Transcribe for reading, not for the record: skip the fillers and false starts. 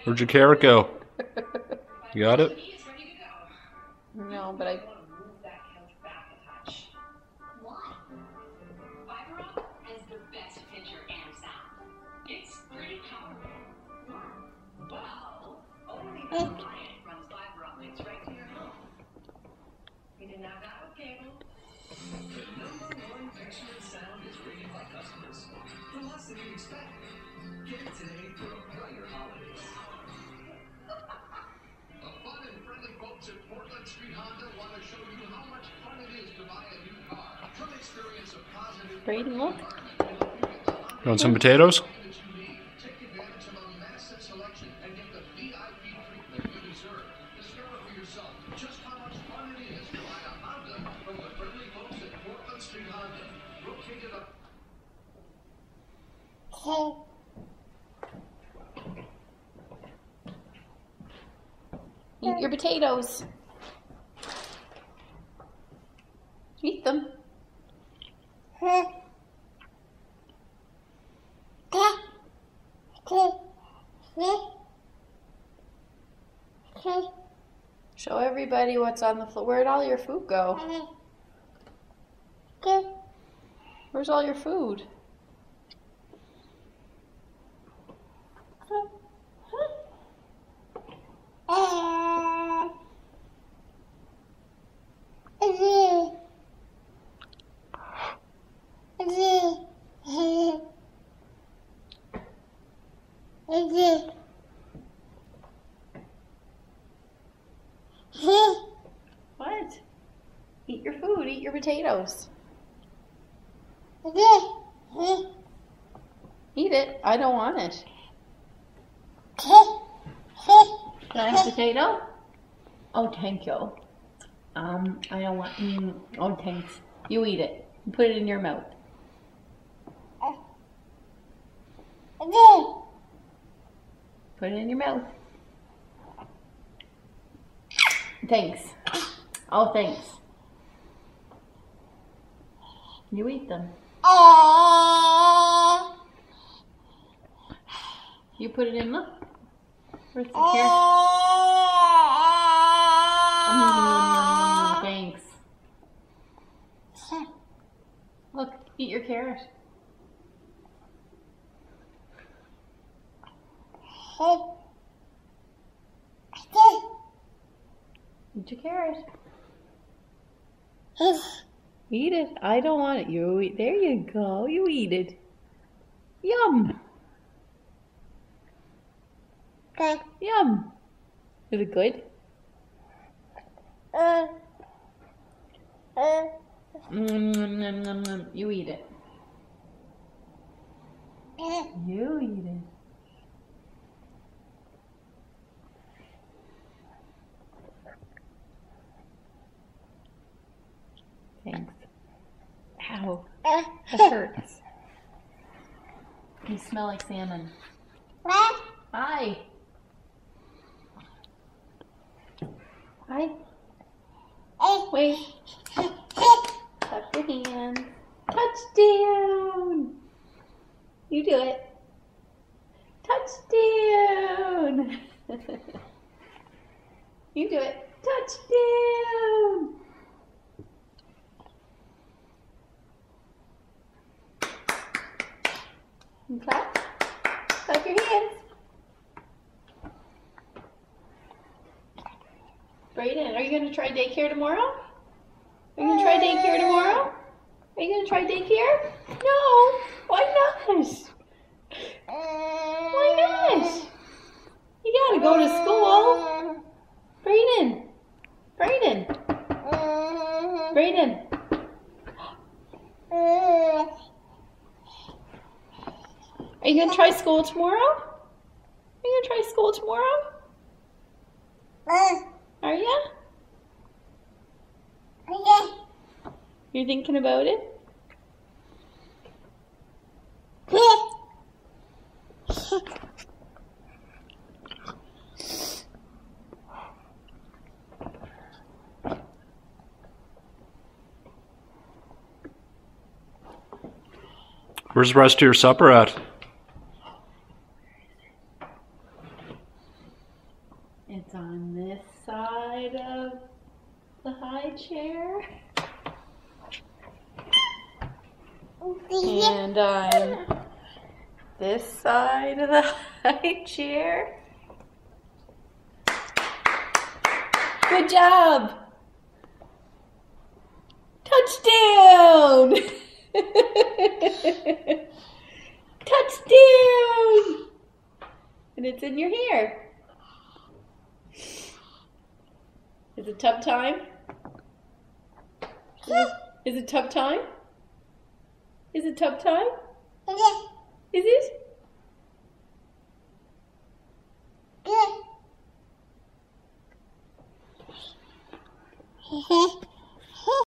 Where'd your carrot go? You got it? No, but I... Brayden, look. You want some potatoes? Eat your potatoes. Eat them. Show everybody what's on the floor. Where'd all your food go? Where's all your food? What? Eat your food. Eat your potatoes. Eat it. I don't want it. Can I have potato? Oh, thank you. I don't want. Oh, thanks. You eat it. Put it in your mouth. Put it in your mouth. Thanks. Oh, thanks. You eat them. You put it in, look. Where's the carrot? Thanks. Look, eat your carrot. Eat your carrot. Eat it. I don't want it. You eat. There you go. You eat it. Yum. Yum. Is it good? You eat it. You eat it. Thanks. Ow. That hurts. You smell like salmon. Hi. Hi. Wait. Tuck your hands. Touchdown. You do it. Touchdown. You do it. Touchdown. And clap. Clap your hands. Brayden, are you going to try daycare tomorrow? Are you going to try daycare tomorrow? Are you going to try daycare? No. Why not? Why not? You got to go to school. Brayden. Brayden. Brayden. Are you going to try school tomorrow? Are you going to try school tomorrow? Are you? You're thinking about it? Where's the rest of your supper at? It's on this side of the high chair. And on this side of the high chair. Good job! Touchdown! Touchdown! And it's in your hair. Is it tub time? Is it tub time? Is it tub time? Is it?